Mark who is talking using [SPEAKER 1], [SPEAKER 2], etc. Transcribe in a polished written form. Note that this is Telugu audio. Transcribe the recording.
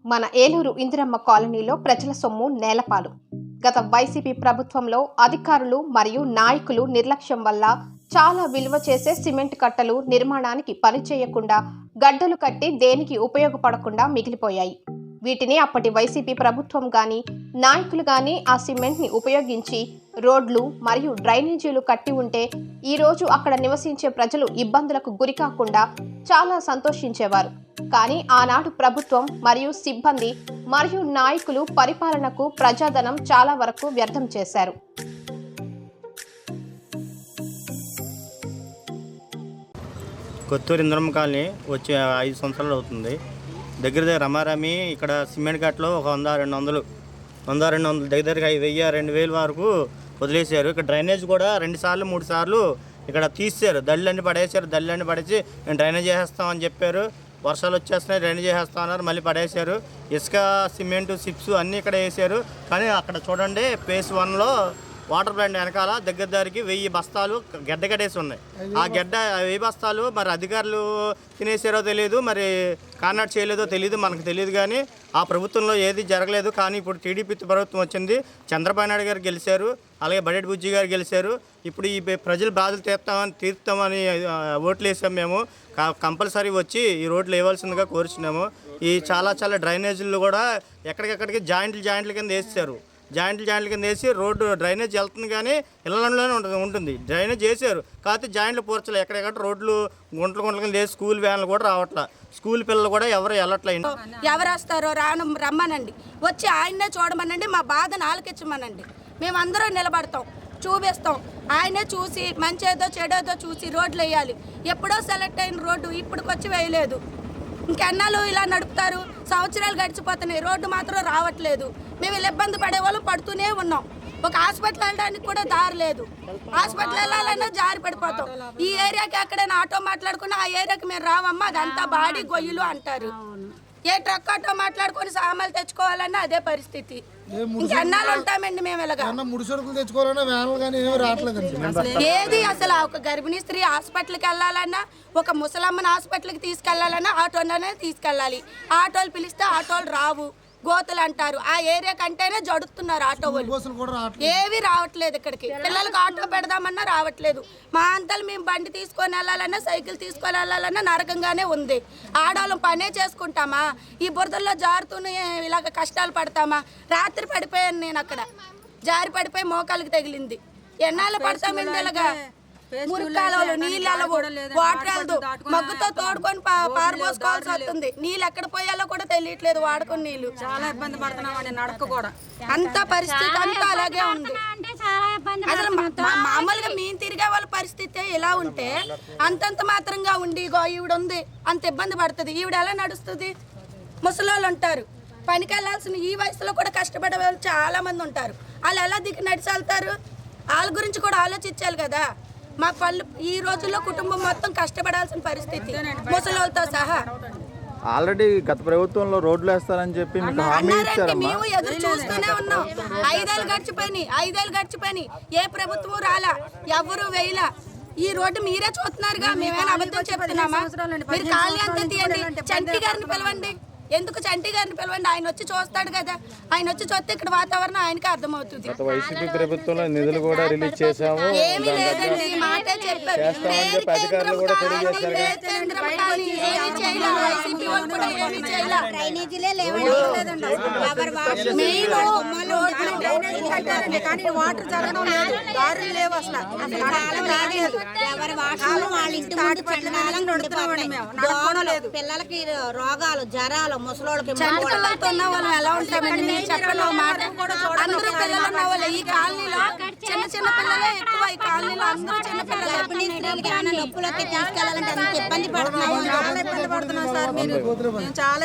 [SPEAKER 1] మన ఏలూరు ఇందిరమ్మ కాలనీలో ప్రజల సొమ్ము నేలపాలు. గత వైసీపీ ప్రభుత్వంలో అధికారులు మరియు నాయకులు నిర్లక్ష్యం వల్ల చాలా విలువ చేసే సిమెంట్ కట్టలు నిర్మాణానికి పనిచేయకుండా గడ్డలు కట్టి దేనికి ఉపయోగపడకుండా మిగిలిపోయాయి. వీటిని అప్పటి వైసీపీ ప్రభుత్వం గాని నాయకులు గాని ఆ సిమెంట్ ని ఉపయోగించి రోడ్లు మరియు డ్రైనేజీలు కట్టి ఉంటే ఈ రోజు అక్కడ నివసించే ప్రజలు ఇబ్బందులకు గురి కాకుండా చాలా సంతోషించేవారు. కానీ ఆనాడు ప్రభుత్వం మరియు సిబ్బంది మరియు నాయకులు పరిపాలనకు ప్రజాధనం చాలా వరకు వ్యర్థం చేశారు.
[SPEAKER 2] కొత్తూరు ఇంద్రమ్మ కాలనీ వచ్చి 5 సంవత్సరాలు అవుతుంది. దగ్గర రమారమి ఇక్కడ సిమెంట్ కట్టలో ఒక 100-200 దగ్గరగా 1000-2000 వరకు వదిలేశారు. ఇక్కడ డ్రైనేజ్ కూడా 2 సార్లు 3 సార్లు ఇక్కడ తీసారు. దళ్ళన్నీ పడేసారు. దళ్ళన్నీ పడేసి మేము డ్రైనేజ్ చేసేస్తామని చెప్పారు. వర్షాలు వచ్చేస్తున్నాయి, డ్రైనేజ్ చేస్తామన్నారు, మళ్ళీ పడేశారు. ఇసుక, సిమెంటు, చిప్స్ అన్నీ ఇక్కడ వేసారు. కానీ అక్కడ చూడండి ఫేజ్ 1లో వాటర్ ప్లాంట్ వెనకాల దగ్గరికి 1000 బస్తాలు గడ్డ కట్టేసి ఉన్నాయి. ఆ గడ్డ 1000 బస్తాలు మరి అధికారులు తినేసారో తెలియదు, మరి కాంట్రాక్ట్ చేయలేదో తెలియదు, మనకు తెలియదు. కానీ ఆ ప్రభుత్వంలో ఏది జరగలేదు. కానీ ఇప్పుడు టీడీపీ ప్రభుత్వం వచ్చింది. చంద్రబాబు నాయుడు గారు గెలిచారు, అలాగే బడేటి బుజ్జి గారు గెలిచారు. ఇప్పుడు ఈ ప్రజలు బాధలు తీరుతామని ఓట్లు వేసాం. మేము కంపల్సరీ వచ్చి ఈ రోడ్లు వేయవలసిందిగా కోరుచున్నాము. ఈ చాలా డ్రైనేజీలు కూడా ఎక్కడికెక్కడికి జాయింట్ల కింద వేసారు. జాయింట్ల కింద వేసి రోడ్డు డ్రైనేజ్ వెళ్తుంది, కానీ ఇళ్లలోనే ఉంటుంది. డ్రైనేజ్ చేశారు, కాకపోతే జాయింట్లు పూర్చలే. ఎక్కడెక్కడ రోడ్లు గుంటల కింద వేసి స్కూల్ వ్యాన్లు కూడా రావట్లా. స్కూల్ పిల్లలు కూడా ఎవరు వెళ్ళట్లేదు.
[SPEAKER 3] ఎవరు వస్తారో రమ్మనండి, వచ్చి ఆయన్నే చూడమనండి, మా బాధను ఆలకించమనండి. మేమందరం నిలబడతాం, చూపిస్తాం. ఆయనే చూసి మంచేదో చెడేదో చూసి రోడ్లు వేయాలి. ఎప్పుడో సెలెక్ట్ అయిన రోడ్డు ఇప్పటికొచ్చి వేయలేదు. ఇంకెన్నాళ్ళు ఇలా నడుపుతారు? సంవత్సరాలు గడిచిపోతున్నాయి, రోడ్డు మాత్రం రావట్లేదు. మేము ఇలా ఇబ్బంది పడేవాళ్ళం పడుతూనే ఉన్నాం. ఒక హాస్పిటల్ వెళ్ళడానికి కూడా దారి లేదు. హాస్పిటల్ వెళ్ళాలన్నా జారి పడిపోతాం. ఈ ఏరియాకి ఎక్కడైనా ఆటో మాట్లాడుకున్నా ఆ ఏరియాకి మేము రావమ్మా, అదంతా బాడీ గొయ్యలు అంటారు. ఏ ట్రక్ ఆటో మాట్లాడుకొని సామాన్లు తెచ్చుకోవాలన్నా అదే పరిస్థితి. ఇంకెన్నాళ్ళు ఉంటామండి మేము ఇలాగా? ఏది అసలు ఒక గర్భిణీ స్త్రీ హాస్పిటల్కి వెళ్ళాలన్నా, ఒక ముసలమ్మని హాస్పిటల్కి తీసుకెళ్లాలన్నా ఆటోలోనే తీసుకెళ్ళాలి. ఆటోలు పిలిస్తే ఆటోలు రావు, గోతులు అంటారు. ఆ ఏరియా కంటేనే జడుతున్నారు ఆటో వాళ్ళు. ఏవి రావట్లేదు ఇక్కడికి. పిల్లలకి ఆటో పెడదామన్నా రావట్లేదు. మా అంతలు మేము బండి తీసుకొని వెళ్ళాలన్నా, సైకిల్ తీసుకొని వెళ్ళాలన్నా నరకంగానే ఉంది. ఆడవాళ్ళం పనే చేసుకుంటామా? ఈ బురదల్లో జారుతూనే ఇలాగ కష్టాలు పడతామా? రాత్రి పడిపోయాను నేను, అక్కడ జారి పడిపోయి మోకాళ్ళకి తగిలింది. ఎన్నాళ్ళు పడతామండి ఇలాగా? మురికాలలో నీళ్ళు వాటర్ వెళ్తూ మగ్గుతో తోడుకొని పారబోసుకోవాల్సి వస్తుంది. నీళ్ళు ఎక్కడ పోయాలో కూడా తెలియట్లేదు. వాడుకొని నీళ్ళు
[SPEAKER 4] చాలా ఇబ్బంది పడుతున్నామండి. నడక కూడా
[SPEAKER 3] అంత పరిస్థితి అంతా అలాగే ఉంది. అసలు మామూలుగా మేము తిరిగే వాళ్ళ పరిస్థితి ఇలా ఉంటే అంతంత మాత్రంగా ఉండి ఈవిడ ఉంది అంత ఇబ్బంది పడుతుంది. ఈవిడ ఎలా నడుస్తుంది? ముసలోళ్ళు ఉంటారు, పనికి వెళ్ళాల్సిన ఈ వయసులో కూడా కష్టపడే వాళ్ళు చాలా మంది ఉంటారు. వాళ్ళు ఎలా దిగి నడిచి వెళ్తారు? వాళ్ళ గురించి కూడా ఆలోచించాలి కదా. మా పళ్ళు ఈ రోజుల్లో కుటుంబం మొత్తం కష్టపడాల్సిన పరిస్థితి, ముసలోళ్ళతో సహా.
[SPEAKER 5] ఆల్రెడీ గత ప్రభుత్వంలో రోడ్లు వేస్తారని చెప్పి
[SPEAKER 3] మేము ఎదురు చూస్తూనే ఉన్నాం. 5 ఏళ్ళు గడిచిపోయినాయి. ఏ ప్రభుత్వం రాలా, ఎవరు వేయలా. ఈ రోడ్డు మీరే చూస్తున్నారుగా, మేమేనా అబద్ధం చెప్తున్నామా? మీరు ఖాళీ అంతా తీయండి, చంటి గారిని పిలవండి. ఎందుకు చంటి గారిని పిలవండి, ఆయన వచ్చి చూస్తాడు కదా. ఆయన వచ్చి చూస్తే ఇక్కడ వాతావరణం ఆయనకి అర్థమవుతుంది.
[SPEAKER 5] వైసీపీ ప్రభుత్వంలో నిధులు కూడా రిలీజ్ చేశాము,
[SPEAKER 3] ఏమీ లేదండి, మాటే చెప్పారు.
[SPEAKER 4] వాటర్ జరగడం లేదు, దారులు లేవు అసలు.
[SPEAKER 6] పిల్లలకి రోగాలు, జ్వరాలు, ముసలోళ్ళకి
[SPEAKER 3] చంటిపిల్లలతో ఉన్న వాళ్ళు ఎలా ఉంటామండి? మీరు చెప్పండి మాట. అందరూ పిల్లలు ఉన్న వాళ్ళు ఈ కాలనీలో చిన్న పిల్లలే ఎక్కువ. ఈ కాలనీలో అందరూ చిన్న పిల్లలు.
[SPEAKER 6] గర్భిణీ స్త్రీలకి ఏమైనా నొప్పులకి తీసుకెళ్లాలంటే అంత ఇబ్బంది పడుతున్నాం.
[SPEAKER 4] చాలా ఇబ్బంది పడుతున్నాం సార్. మీరు చాలా